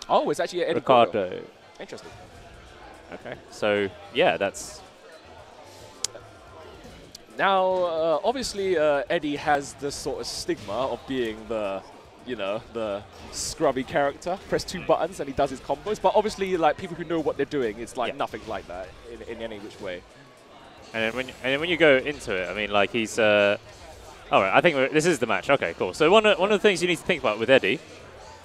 Oh, it's actually Eddie Riccardo. Interesting. Okay, so yeah, that's... Now, obviously, Eddie has this sort of stigma of being the, you know, the scrubby character. Press 2 buttons and he does his combos. But obviously, like people who know what they're doing, it's like nothing like that in any which way. And then when you go into it, I mean, like he's... all right, I think this is the match. Okay, cool. So one of the things you need to think about with Eddie,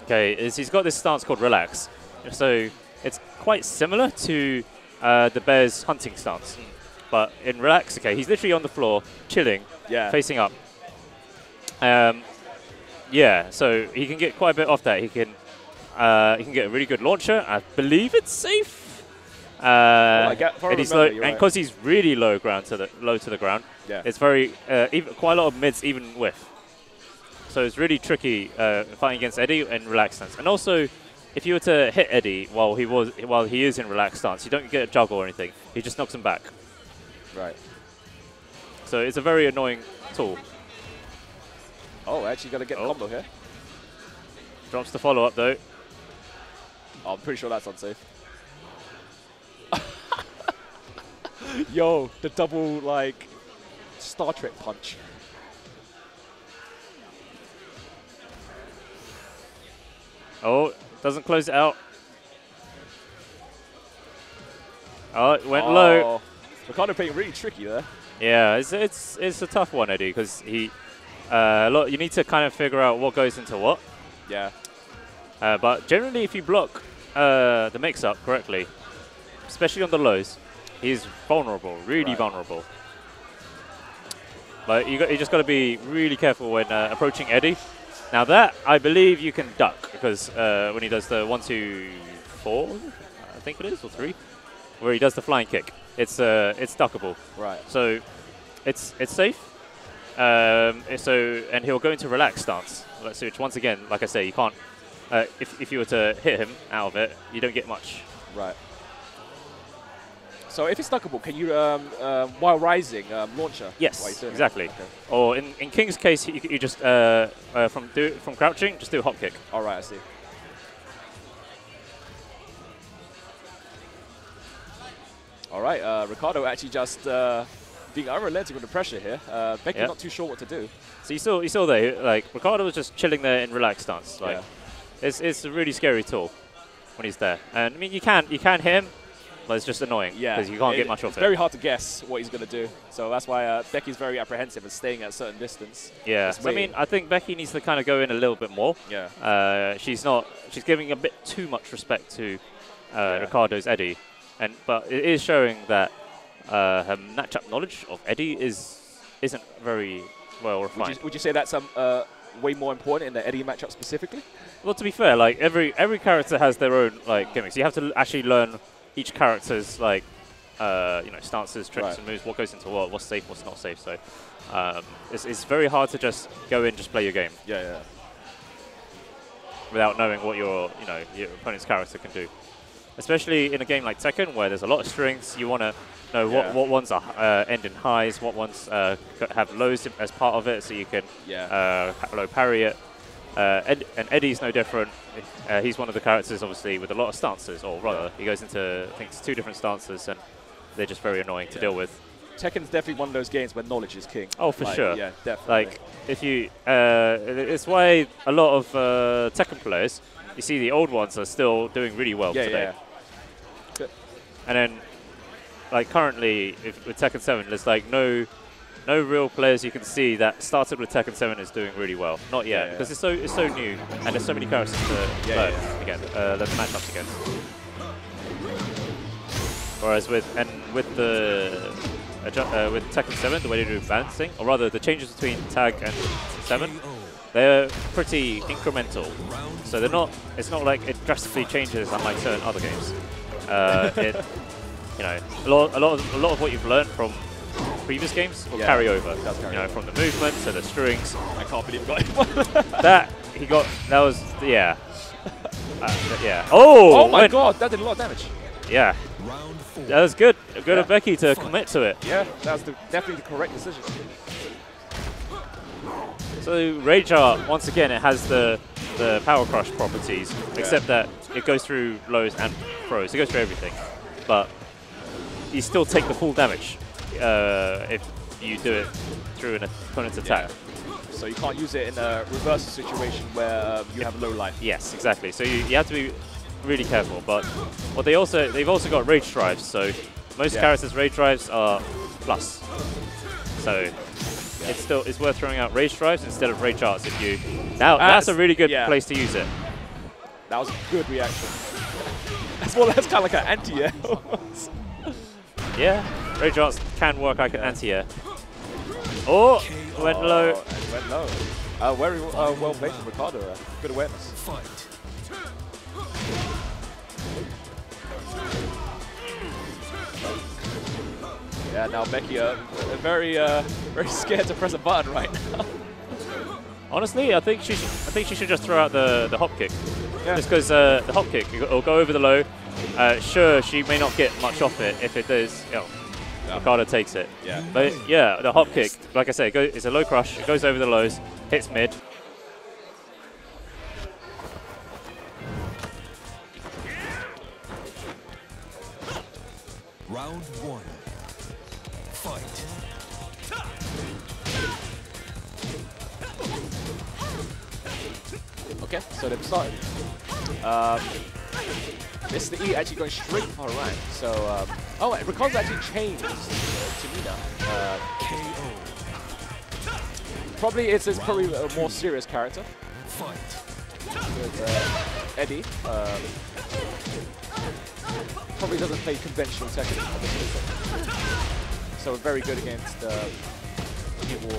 okay, is he's got this stance called relax. So it's quite similar to the bear's hunting stance. But in relax, okay, he's literally on the floor, chilling, facing up. Yeah, so he can get quite a bit off that. He can get a really good launcher. I believe it's safe. And because he's really low to the ground, it's very quite a lot of mids even with. So it's really tricky fighting against Eddie in relaxed stance. And also, if you were to hit Eddie while he is in relaxed stance, you don't get a juggle or anything. He just knocks him back. Right. So it's a very annoying tool. Oh, actually got to get combo here. Drops the follow-up, though. Oh, I'm pretty sure that's unsafe. Yo, the double, like, Star Trek punch. Oh, doesn't close it out. Oh, it went low. Riccardo playing really tricky there. Yeah, it's a tough one, Eddie, because he you need to kind of figure out what goes into what. Yeah. But generally, if you block the mix-up correctly, especially on the lows, he's vulnerable, really vulnerable. But you just got to be really careful when approaching Eddie. Now that I believe you can duck because when he does the 1, 2, 4, I think it is, or 3, where he does the flying kick. It's duckable. Right. So it's safe. And he'll go into relaxed stance. Which once again, like I say, you can't. If you were to hit him out of it, you don't get much. Right. So if it's duckable, can you while rising launcher? Yes, exactly. Okay. Or in King's case, you just from crouching, just do a hop kick. All right, I see. All right, Riccardo actually just being unrelenting with the pressure here. Becky not too sure what to do. So you saw there, like Riccardo was just chilling there in relaxed stance. Like, it's a really scary tool when he's there. And I mean, you can hit him, but it's just annoying because you can't get much of it. It's very hard to guess what he's going to do. So that's why Becky's very apprehensive and staying at a certain distance. Yeah, so I mean, I think Becky needs to kind of go in a little bit more. Yeah. She's giving a bit too much respect to Riccardo's Eddie. But it is showing that her matchup knowledge of Eddie isn't very well refined. Would you say that's way more important in the Eddie matchup specifically? Well, to be fair, like every character has their own like gimmicks. You have to actually learn each character's like stances, tricks, and moves. What goes into what? What's safe? What's not safe? So it's very hard to just go in, just play your game. Yeah. Without knowing what your opponent's character can do. Especially in a game like Tekken, where there's a lot of strings, you want to know what ones are end in highs, what ones have lows as part of it, so you can low parry it. And Eddie's no different. He's one of the characters, obviously, with a lot of stances, or rather, he goes into, I think it's 2 different stances, and they're just very annoying to deal with. Tekken's definitely one of those games where knowledge is king. Oh, for sure. Yeah, definitely. Like, if you, it's why a lot of Tekken players, you see the old ones are still doing really well today. And then, like currently, with Tekken 7, there's like no real players you can see that started with Tekken 7 is doing really well. Not yet, because it's so new, and there's so many characters to learn again, learn matchups against. Whereas with Tekken 7, the way they do balancing, or rather the changes between Tag and 7, they're pretty incremental. So they're not. It's not like it drastically changes unlike certain other games. A lot of what you've learned from previous games will carry over. From the movement to the strings. I can't believe he got that was Oh my god, that did a lot of damage. Yeah. That was good. Good of Becky to commit to it. Yeah, that was definitely the correct decision. So Rage Art, once again, it has the the Power Crush properties, except that it goes through lows and pros. It goes through everything, but you still take the full damage if you do it through an opponent's attack. So you can't use it in a reversal situation where you have low life. Yes, exactly. So you have to be really careful. But what they've also got rage drives. So most characters' rage drives are plus. So it's worth throwing out rage drives instead of rage arts if you. Now that's a really good place to use it. That was a good reaction. That's more. That's kind of like an anti-air. Yeah, rage arts can work like an anti-air. Oh, went low. Went low. Very well played from Riccardo. Good awareness. Yeah, now Becky very scared to press a button right now. Honestly, I think she should just throw out the hop kick. Yeah. Just because the hop kick will go over the low. Sure, she may not get much off it. If it does, Riccardo takes it. Yeah. But yeah, the hop kick, like I say, it's a low crush. It goes over the lows, hits mid. Round 1. Fight. Okay, so they've started. This is the E actually going straight for her rank. So, oh, Riccardo's actually changed to Mina. Probably it's probably a more serious character. With Eddie. Probably doesn't play conventional Tekken. So very good against people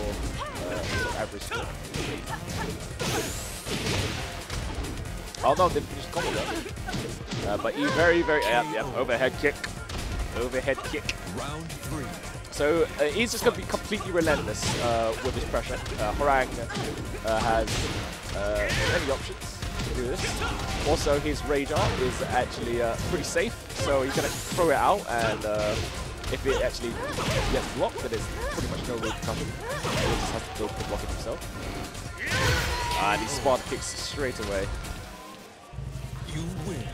average score. Oh no, they finished combo though. But he very, overhead kick. Overhead kick. Round 3. So he's just going to be completely relentless with his pressure. Harang has many options to do this. Also, his rage art is actually pretty safe, so he's going to throw it out, and if it actually gets blocked, then there's pretty much no repercussion. He just has to go for blocking himself. And he spot kicks straight away. You win.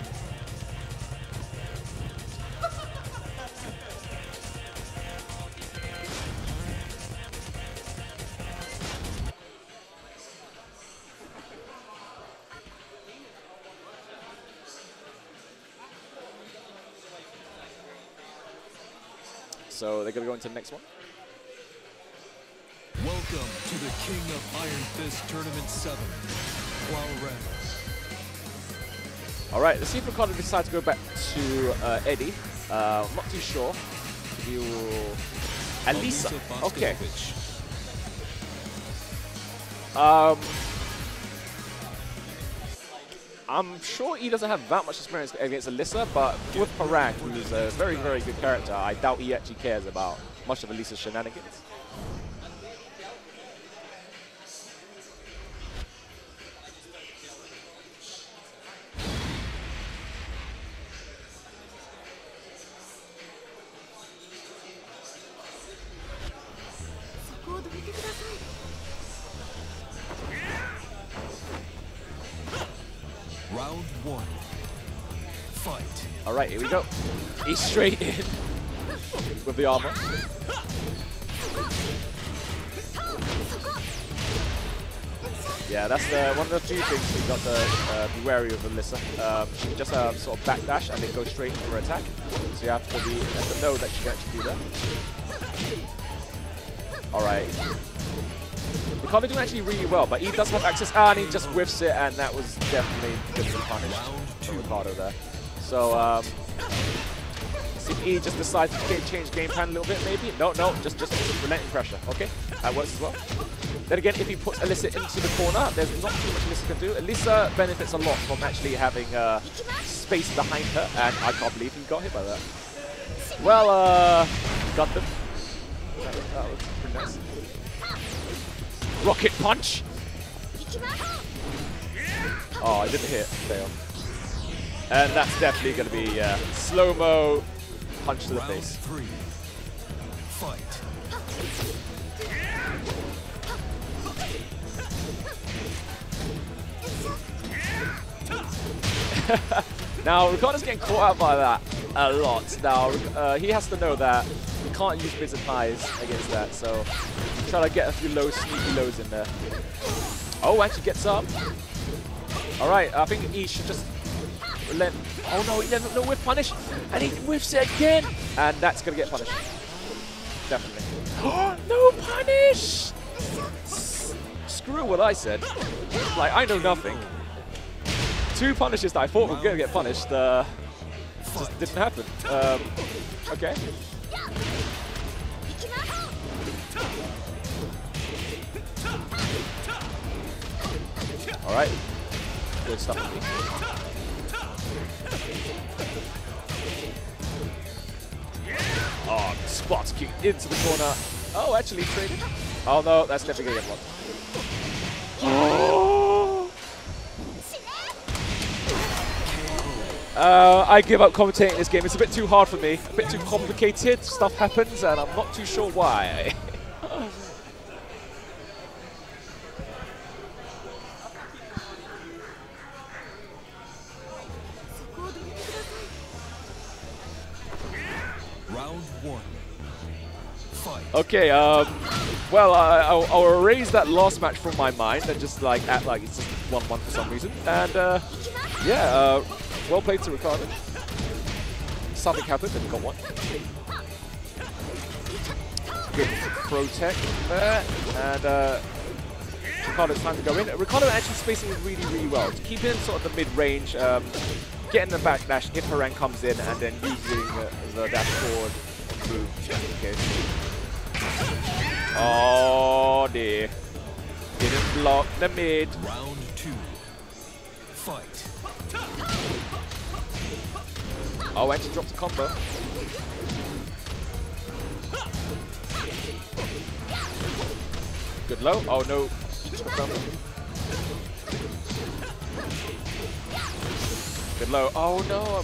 So they're going to go into the next one. Welcome to the King of Iron Fist Tournament 7. 12 rounds. All right, let's see if Riccardo decides to go back to Eddie. I'm not too sure. He will... Alisa. Okay. I'm sure he doesn't have that much experience against Alisa, but with Harang, who's a very, very good character, I doubt he actually cares about much of Alisa's shenanigans. Round 1. Fight. All right, here we go. He's straight in with the armor. Yeah, that's one of the few things you got to be wary of Alisa. She can just sort of backdash and then go straight into her attack. So you have to know that she can actually do that. All right. Riccardo doing actually really well, but he does have access, and he just whiffs it, and that was definitely good to punish from Riccardo there. So, see if he just decides to change game plan a little bit, maybe. No, just relenting pressure. Okay, that works as well. Then again, if he puts Alisa into the corner, there's not too much Alisa can do. Alisa benefits a lot from actually having space behind her, and I can't believe he got hit by that. Well, got them. That was pretty nice. Rocket punch! Oh, I didn't hit. Fail. And that's definitely going to be slow-mo punch to the face. 3. Fight. Now, Riccardo's getting caught out by that a lot. Now, he has to know that he can't use mids and highs against that, so try to get a few low, sneaky lows in there. Oh, actually gets up. All right, I think he should just let... Oh no, he doesn't know whiff punish, and he whiffs it again, and that's gonna get punished. Definitely. Oh, no punish! Screw what I said. Like, I know nothing. 2 punishes that I thought were gonna get punished, just didn't happen. Okay. All right. Good stuff for me. Oh, spot kick into the corner. Oh, actually traded. Oh no, that's definitely gonna get blocked. Oh. I give up commentating this game. It's a bit too hard for me. A bit too complicated. Stuff happens, and I'm not too sure why. Round 1. Fight. Okay, well, I'll erase that last match from my mind and just like act like it's just 1-1 for some reason. And yeah, well played to Riccardo. Something happened and he got one. Good protect there, and Riccardo's time to go in. Riccardo actually spacing it really, really well. To keep in sort of the mid-range, getting the backdash if Harang comes in, and then using the dash forward move just in case. Oh dear. Didn't block the mid. Round 2. Fight. Oh, and she drops a combo. Good low. Oh no. Good low. Oh no.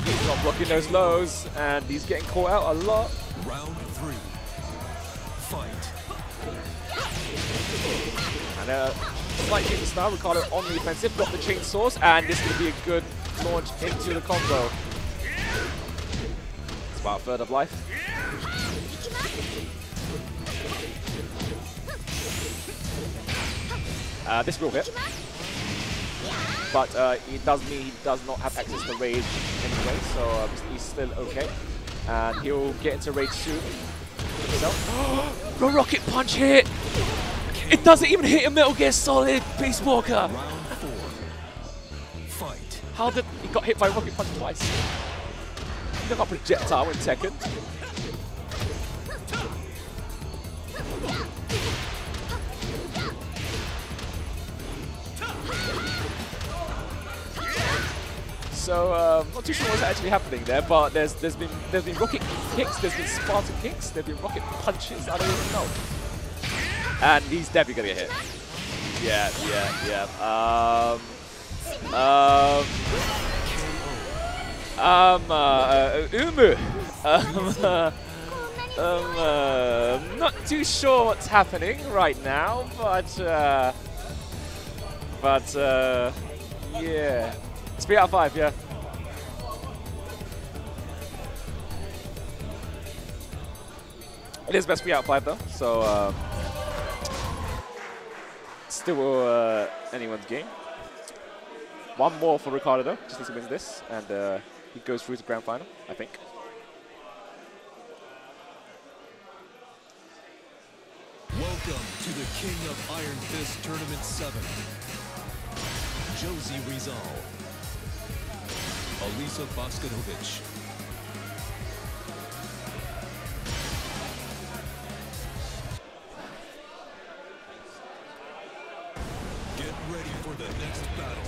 He's not blocking those lows, and he's getting caught out a lot. Round 3. Fight. And slight change of style. Riccardo on the offensive, got the chainsaws, and this will be a good launch into the combo. It's about a third of life. This will hit. But it does mean he does not have access to rage anyway, so he's still okay. And he'll get into rage soon. So, the rocket punch hit! It doesn't even hit a Metal Gear Solid Beast Walker! Round 4. Fight. How did he got hit by a rocket punch twice? He got a projectile in Tekken. So not too sure what's actually happening there, but there's been rocket kicks, there's been Spartan kicks, there's been rocket punches. I don't even know. And he's definitely gonna get hit. Yeah. Not too sure what's happening right now, but yeah. It's 3 out of 5, yeah. It is best 3 out of 5 though, so still anyone's game. One more for Riccardo though, just needs to win this, and he goes through to grand final, I think. Welcome to the King of Iron Fist Tournament 7. Josie Rizal. Alisa Boskanovic. Get ready for the next battle.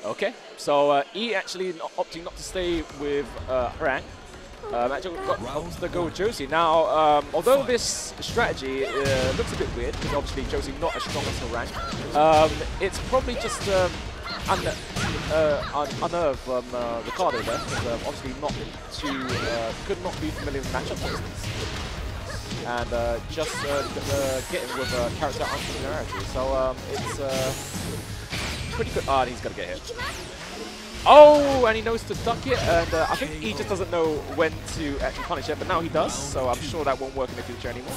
Okay, so E actually opting not to stay with Harang. Actually opts to go with Josie. Now, although this strategy looks a bit weird, because obviously Josie not as strong as Harang, it's probably just unnerve Riccardo there, because obviously could not be familiar with the matchup, for instance. And just getting with character unfamiliarity. So it's pretty good. Ah, and he's going to get hit. Oh, and he knows to duck it, and I think he just doesn't know when to actually punish it, but now he does, so I'm sure that won't work in the future anymore.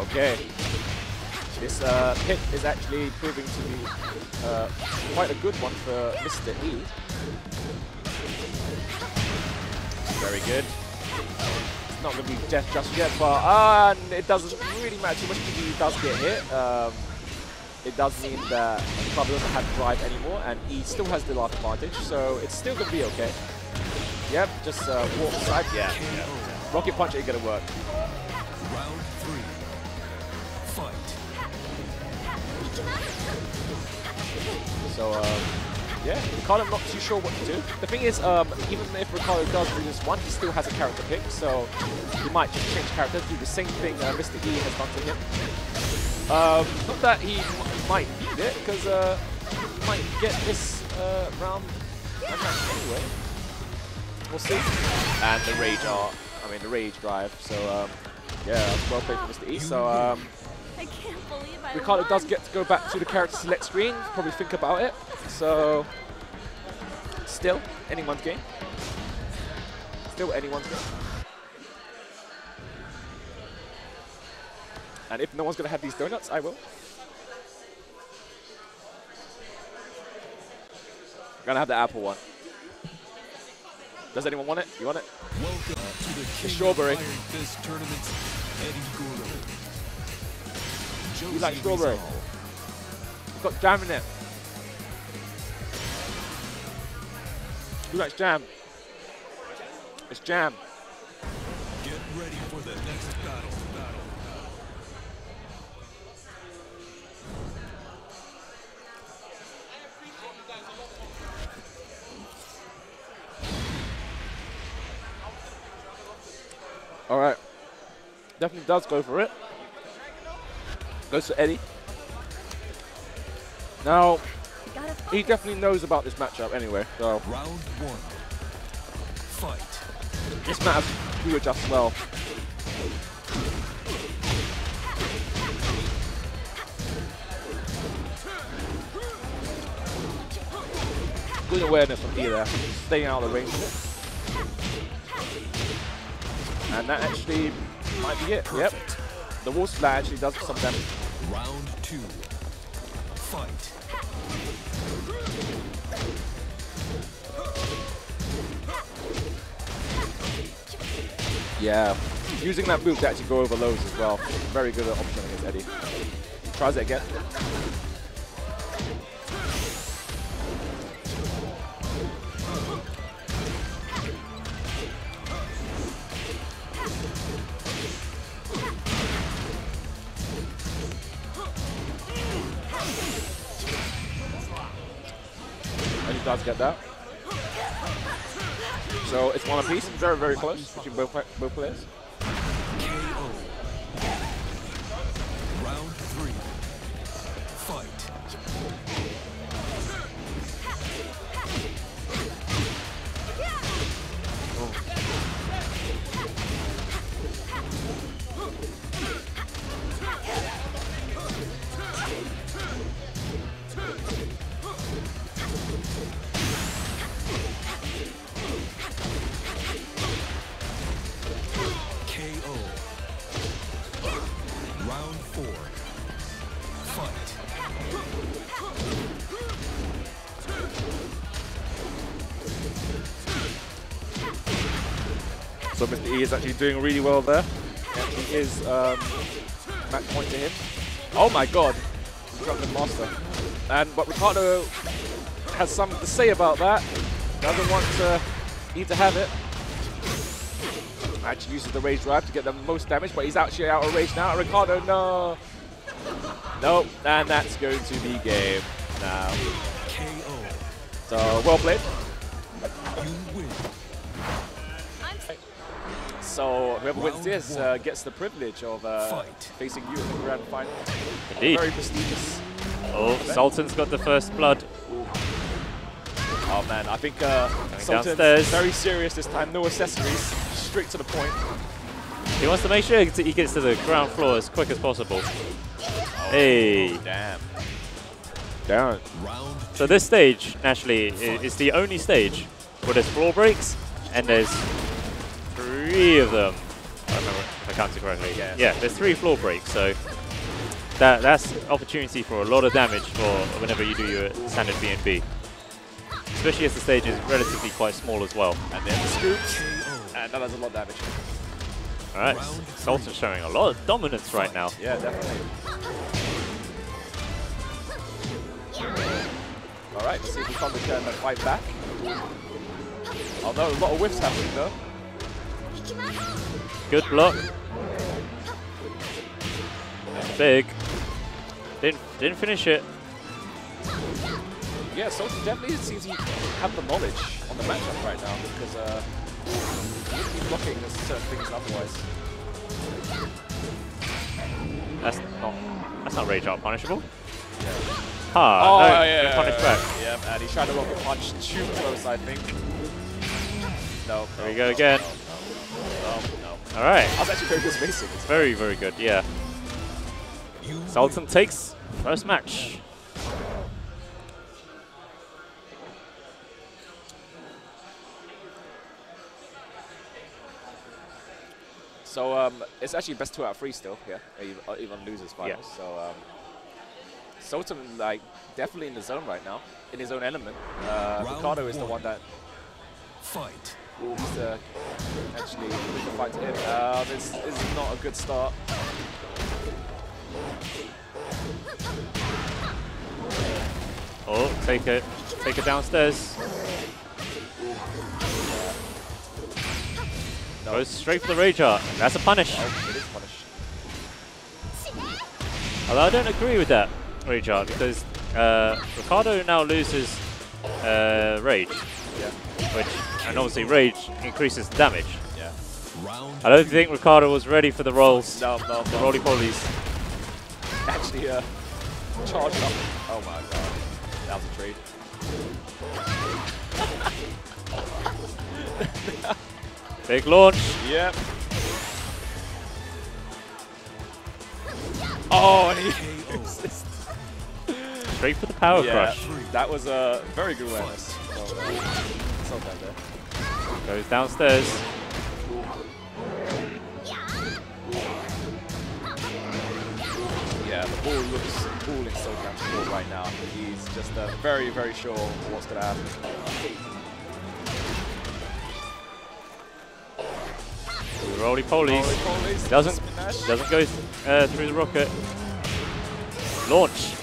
Okay. This hit is actually proving to be quite a good one for Mr. E. Very good. It's not going to be death just yet, but it doesn't really matter too much if he does get hit. It does mean that Riccardo doesn't have drive anymore, and he still has the life advantage, so it's still going to be okay. Yep, just walk aside. Yeah. Rocket punch ain't going to work. Round 3. Fight. So, yeah, Riccardo, I'm not too sure what to do. The thing is, even if Riccardo does do this one, he still has a character pick, so he might just change character, do the same thing Mr. E has done to him. Not that he might need it, because he might get this round anyway. We'll see. And the the rage drive. So, yeah, that's well played for Mr. E. So, I can't believe Riccardo does get to go back to the character select screen, probably think about it. So, still anyone's game. Still anyone's game. And if no one's going to have these donuts, I will. I'm going to have the apple one. Does anyone want it? You want it? Welcome to the King strawberry. of Iron Fist tournament, Eddie Gordo. You like strawberry? It's got jam in it. Who likes jam? It's jam. Get ready for the next battle. All right. Definitely does go for it. Goes to Eddie. Now, he definitely knows about this matchup anyway, so. Round 1. Fight. This matters who adjusts well. Good awareness from E there, staying out of the range of it. And that actually might be it. Yep. The wall splat actually does some damage. Round 2. Fight. Yeah. Using that move to actually go over lows as well. Very good option against Eddie. Tries it again. Does get that. So it's one apiece, very, very close between both players. KO. Round 3. Fight. So Mr. E is actually doing really well there. Actually is match point to him. Oh my god! Drunken Master. But Riccardo has something to say about that. Doesn't want to need to have it. Actually uses the rage drive to get the most damage, but he's actually out of rage now. Riccardo, no! Nope, and that's going to be game now. KO. So well played. You win. So whoever wins this gets the privilege of facing you in the grand final. Indeed. Very prestigious. Oh, Sultan's got the first blood. Oh man, I think Sultan's downstairs. very serious this time. No accessories, straight to the point. He wants to make sure he gets to the ground floor as quick as possible. Hey. Damn. So this stage, naturally, is the only stage where there's floor breaks, and there's 3 of them. I remember if I counted correctly. Yeah, there's 3 floor breaks, so that's opportunity for a lot of damage for whenever you do your standard B&B. Especially as the stage is relatively quite small as well. And then the scoops, and that does a lot of damage. Alright, Sultan's showing a lot of dominance right now. Yeah, definitely. Alright, let's see if we can return the fight back. Oh no, a lot of whiffs happening though. Good block. Big. Didn't finish it. Yeah, Sultan definitely seems to have the knowledge on the matchup right now because he wouldn't be blocking certain things otherwise. That's not rage art punishable. Yeah. Ah, oh, no, yeah, punish back. Yeah, and he's trying to rocket punch too close, I think. No. There we go again. No. All right. I was actually very good spacing. It's very, very good, yeah. Sultan takes first match. So it's actually best 2 out of 3 still, yeah. Even losers finals. Yeah. So Sultan like definitely in the zone right now, in his own element. Riccardo is the one that fight. Needs to actually fight to him. This is not a good start. Oh, take it downstairs. No. Goes straight for the rage art. That's a punish. Oh, it is punish. Although I don't agree with that rage art because Riccardo now loses rage. Yeah. And obviously rage increases damage. Yeah. I don't think Riccardo was ready for the rolls. No. The roly-polies. Actually, charged up. Oh my god. That was a trade. Big launch. Yep. Oh, and he straight for the power crush. That was a very good awareness. So bad there. Goes downstairs. Yeah, the ball looks cool in Sultan's court right now. He's just very, very sure what's going to happen. Roly-polies. Doesn't go through the rocket. Launch.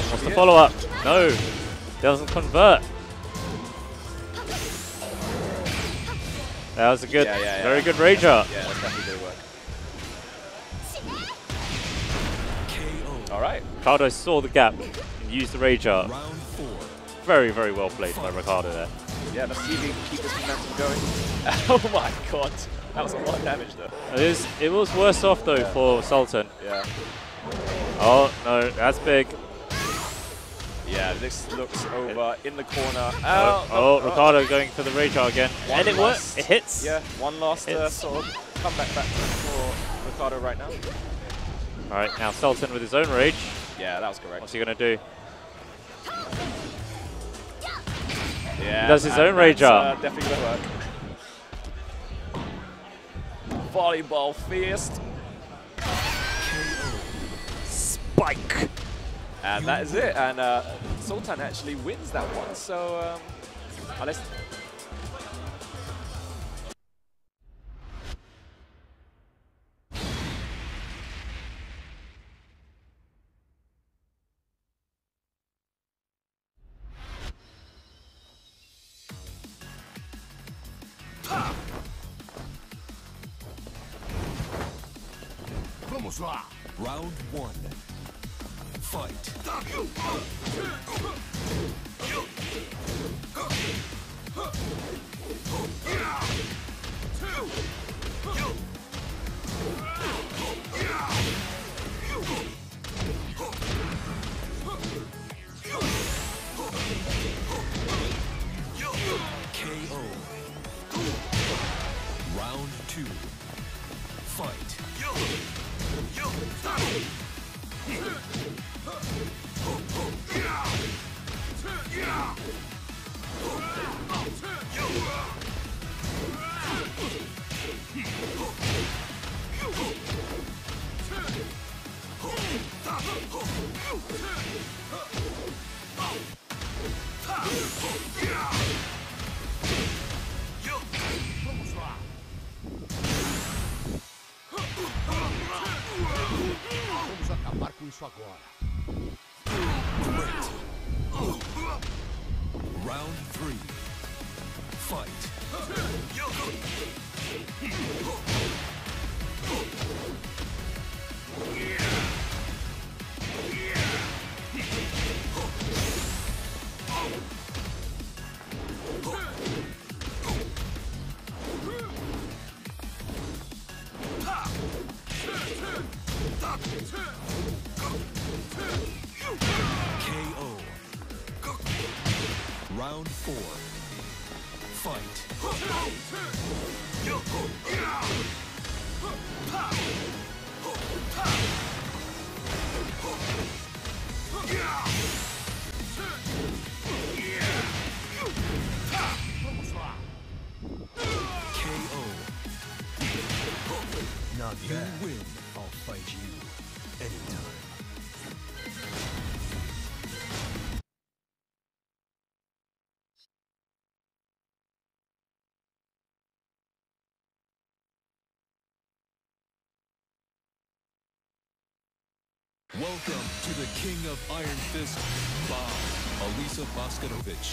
What's the follow-up? No. Doesn't convert. That was a good, very good rage art. Yeah, that's definitely going to work. All right. Riccardo saw the gap and used the rage art. Very, very well played by Riccardo there. Yeah, let's see if he can keep this momentum going. Oh my god. That was a lot of damage though. It was worse off though for Sultan. Yeah. Oh, no, that's big. Yeah, this looks over in the corner. Riccardo going for the rage art again. And it works. It hits. Yeah, one last sort of comeback back for Riccardo right now. All right, now Sultan with his own rage. Yeah, that was correct. What's he going to do? Yeah, he does his own rage art. Definitely going to work. Volleyball fist. Spike. And that is it. And Sultan actually wins that one. So, let's. Round 1. Fight. Vamos lá. Vamos acabar com isso agora. Great. Round 3. Fight. KO. Round 4. Fight. Vamos lá. KO. Not bad. You win. I'll fight you anytime. Welcome to the King of Iron Fist, Bob, Alisa Boskanovic.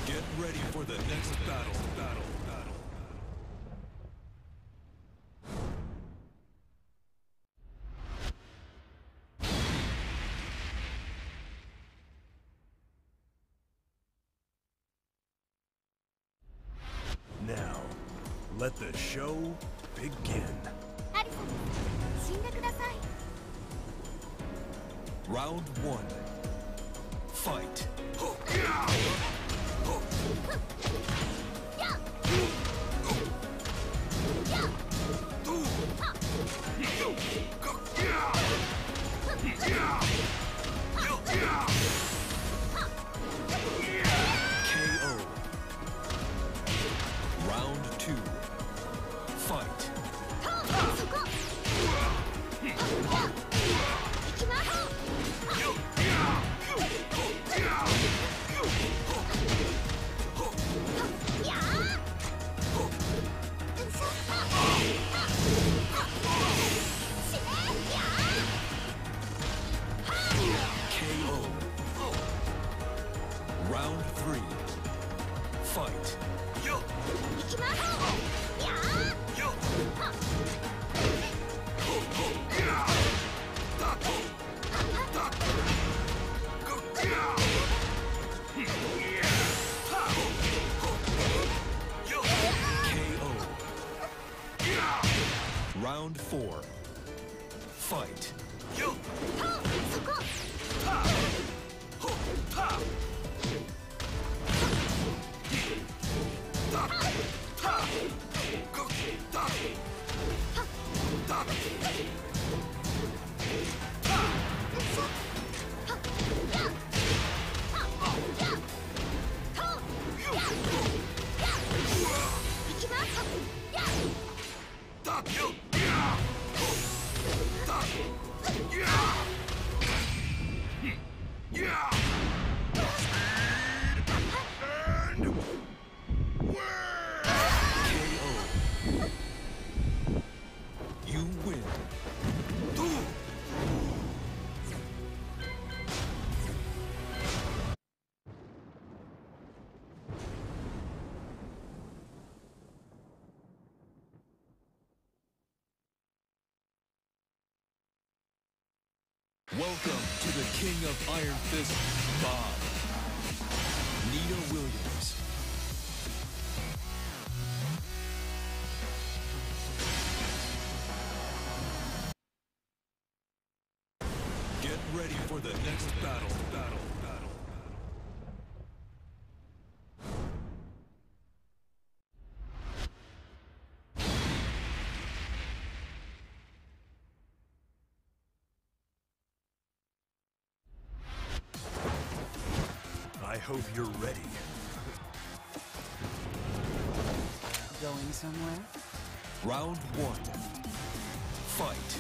Get ready for the next battle. Now, let the show begin. Round 1. Fight. KO. Round 2. Fight. KO. Round 3. Fight. KO. Round 4. Fight. You win. Welcome to the King of Iron Fist, Bob. Nita Williams. Get ready for the next battle. I hope you're ready. Going somewhere? Round 1. Fight.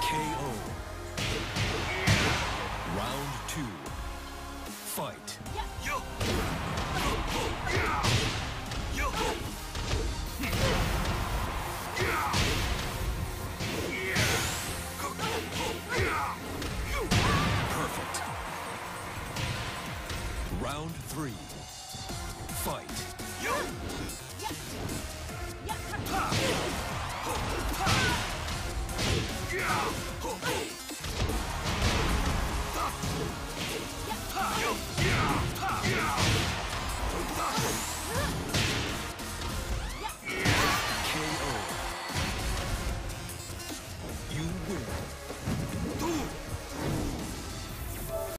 KO. Round 2. Fight. Perfect. Round 3. Fight.